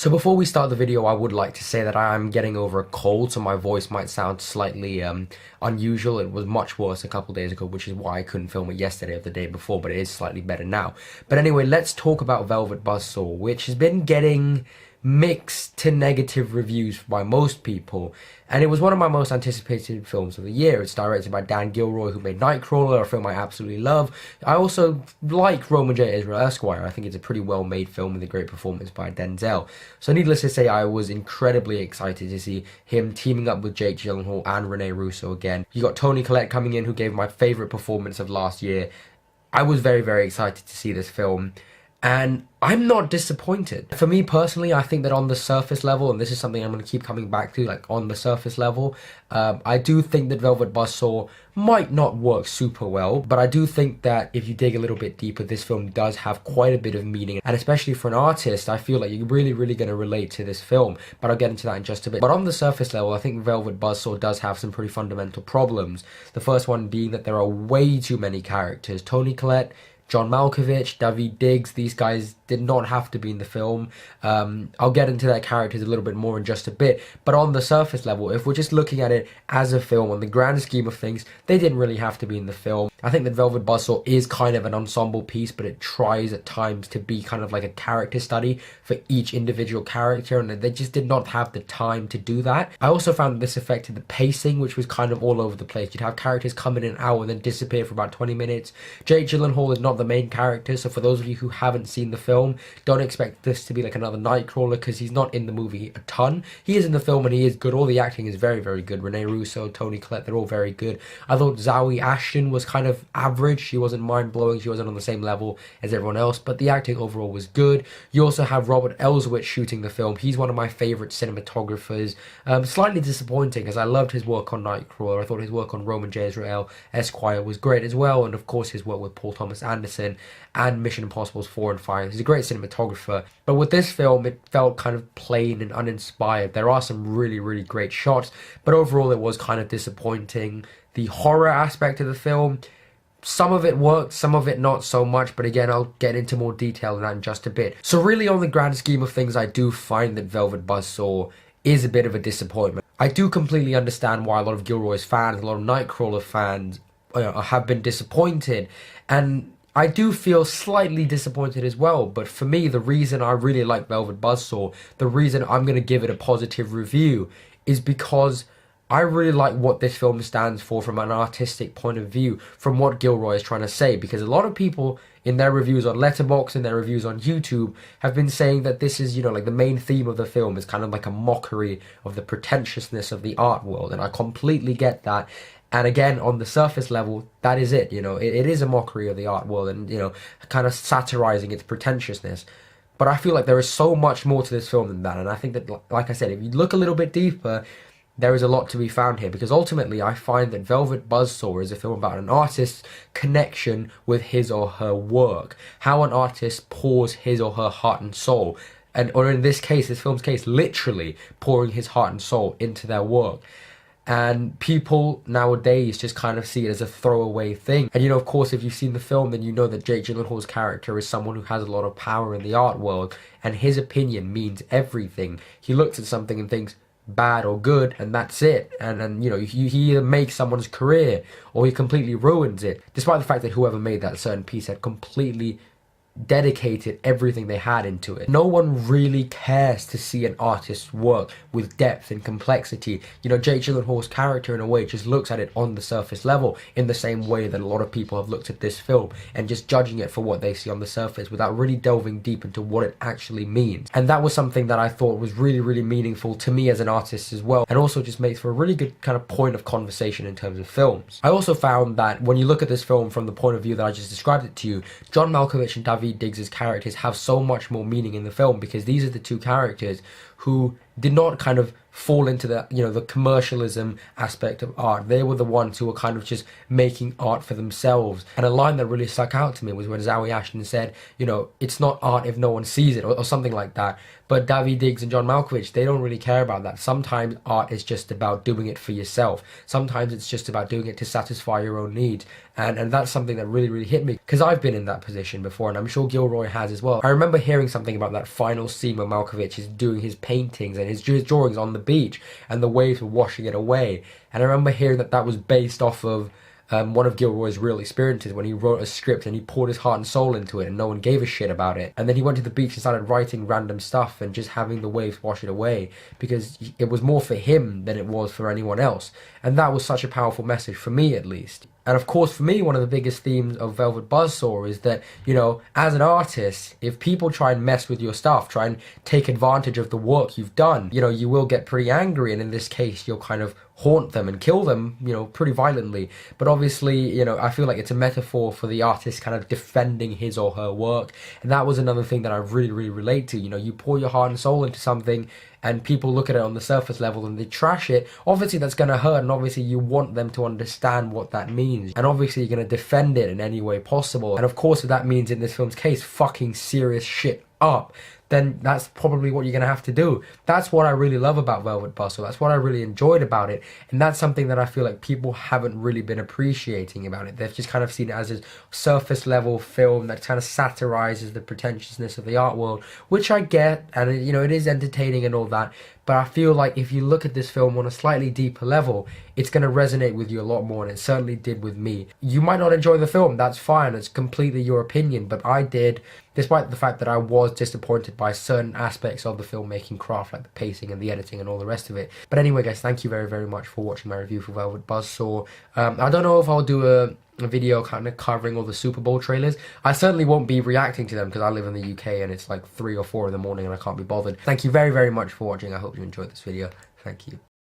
So before we start the video, I would like to say that I am getting over a cold, so my voice might sound slightly unusual. It was much worse a couple days ago, which is why I couldn't film it yesterday or the day before, but it is slightly better now. But anyway, let's talk about Velvet Buzzsaw, which has been getting mixed to negative reviews by most people, and it was one of my most anticipated films of the year. It's directed by Dan Gilroy, who made Nightcrawler, a film I absolutely love. I also like Roman J. Israel Esquire. I think it's a pretty well made film with a great performance by Denzel. So needless to say, I was incredibly excited to see him teaming up with Jake Gyllenhaal and Rene Russo again. You got Toni Collette coming in, who gave my favourite performance of last year. I was very, very excited to see this film, and I'm not disappointed. For me personally, I think that on the surface level, and this is something I'm going to keep coming back to, like on the surface level, I do think that Velvet Buzzsaw might not work super well, but I do think that if you dig a little bit deeper, this film does have quite a bit of meaning, and especially for an artist, I feel like you're really going to relate to this film, but I'll get into that in just a bit. But on the surface level, I think Velvet Buzzsaw does have some pretty fundamental problems. The first one being that there are way too many characters. Toni Collette, John Malkovich, Daveed Diggs, these guys did not have to be in the film. I'll get into their characters a little bit more in just a bit, but on the surface level, if we're just looking at it as a film, on the grand scheme of things, they didn't really have to be in the film. I think that Velvet Buzzsaw is kind of an ensemble piece, but it tries at times to be kind of like a character study for each individual character, and they just did not have the time to do that. I also found that this affected the pacing, which was kind of all over the place. You'd have characters come in and out and then disappear for about 20 minutes. Jake Gyllenhaal is not the main character, so for those of you who haven't seen the film, don't expect this to be like another Nightcrawler, because he's not in the movie a ton. He is in the film and he is good. All the acting is very, very good. Rene Russo, Toni Collette, they're all very good. I thought Zawe Ashton was kind of average. She wasn't mind-blowing. She wasn't on the same level as everyone else, but the acting overall was good. You also have Robert Elswit shooting the film. He's one of my favorite cinematographers. Slightly disappointing, because I loved his work on Nightcrawler. I thought his work on Roman J. Israel Esquire was great as well, and of course his work with Paul Thomas Anderson and Mission Impossible 4 and 5. He's a great cinematographer, but with this film it felt kind of plain and uninspired. There are some really great shots, but overall it was kind of disappointing. The horror aspect of the film, some of it worked, some of it not so much, but again, I'll get into more detail on that in just a bit. So really, on the grand scheme of things, I do find that Velvet Buzzsaw is a bit of a disappointment. I do completely understand why a lot of Gilroy's fans, a lot of Nightcrawler fans have been disappointed, and I do feel slightly disappointed as well. But for me, the reason I really like Velvet Buzzsaw, the reason I'm going to give it a positive review, is because I really like what this film stands for from an artistic point of view, from what Gilroy is trying to say, because a lot of people in their reviews on Letterboxd and their reviews on YouTube have been saying that this is, like the main theme of the film is kind of like a mockery of the pretentiousness of the art world, and I completely get that. And again, on the surface level, that is it. It is a mockery of the art world, and kind of satirizing its pretentiousness. But I feel like there is so much more to this film than that, and I think that, like I said, if you look a little bit deeper, there is a lot to be found here, because ultimately I find that Velvet Buzzsaw is a film about an artist's connection with his or her work, how an artist pours his or her heart and soul, or in this film's case, literally pouring his heart and soul into their work. And people nowadays just kind of see it as a throwaway thing. And of course, if you've seen the film, then you know that Jake Gyllenhaal's character is someone who has a lot of power in the art world, and his opinion means everything. He looks at something and thinks bad or good, and that's it. And he either makes someone's career or he completely ruins it, despite the fact that whoever made that certain piece had completely dedicated everything they had into it. No one really cares to see an artist's work with depth and complexity. Jake Gyllenhaal's character in a way just looks at it on the surface level, in the same way that a lot of people have looked at this film and just judging it for what they see on the surface without really delving deep into what it actually means. And that was something that I thought was really meaningful to me as an artist as well, and also just makes for a really good kind of point of conversation in terms of films. I also found that when you look at this film from the point of view that I just described it to you, John Malkovich and Daveed Diggs' characters have so much more meaning in the film, because these are the two characters who did not kind of fall into the, you know, the commercialism aspect of art. They were the ones who were kind of just making art for themselves. And a line that really stuck out to me was when Zawe Ashton said, you know, it's not art if no one sees it, or something like that. But Daveed Diggs and John Malkovich, they don't really care about that. Sometimes art is just about doing it for yourself. Sometimes it's just about doing it to satisfy your own needs. And that's something that really, really hit me, because I've been in that position before, and I'm sure Gilroy has as well. I remember hearing something about that final scene where Malkovich is doing his paintings and his drawings on the beach, and the waves were washing it away. And I remember hearing that that was based off of one of Gilroy's real experiences, when he wrote a script and he poured his heart and soul into it and no one gave a shit about it. And then he went to the beach and started writing random stuff and just having the waves wash it away, because it was more for him than it was for anyone else. And that was such a powerful message, for me at least. And of course, for me, one of the biggest themes of Velvet Buzzsaw is that, you know, as an artist, if people try and mess with your stuff, try and take advantage of the work you've done, you know, you will get pretty angry. And in this case, you'll kind of haunt them and kill them, you know, pretty violently. But obviously, you know, I feel like it's a metaphor for the artist kind of defending his or her work. And that was another thing that I really, really relate to. You know, you pour your heart and soul into something, and people look at it on the surface level and they trash it. Obviously that's going to hurt, and obviously you want them to understand what that means, and obviously you're going to defend it in any way possible. And of course, if that means, in this film's case, fucking serious shit up, then that's probably what you're going to have to do. That's what I really love about Velvet Buzzsaw. That's what I really enjoyed about it. And that's something that I feel like people haven't really been appreciating about it. They've just kind of seen it as a surface level film that kind of satirizes the pretentiousness of the art world, which I get, and you know, it is entertaining and all that. But I feel like if you look at this film on a slightly deeper level, it's going to resonate with you a lot more, and it certainly did with me. You might not enjoy the film, that's fine, it's completely your opinion, but I did, despite the fact that I was disappointed by certain aspects of the filmmaking craft, like the pacing and the editing and all the rest of it. But anyway, guys, thank you very, very much for watching my review for Velvet Buzzsaw. I don't know if I'll do a video kind of covering all the Super Bowl trailers. I certainly won't be reacting to them, because I live in the UK and it's like 3 or 4 in the morning and I can't be bothered. Thank you very, very much for watching. I hope you enjoyed this video. Thank you.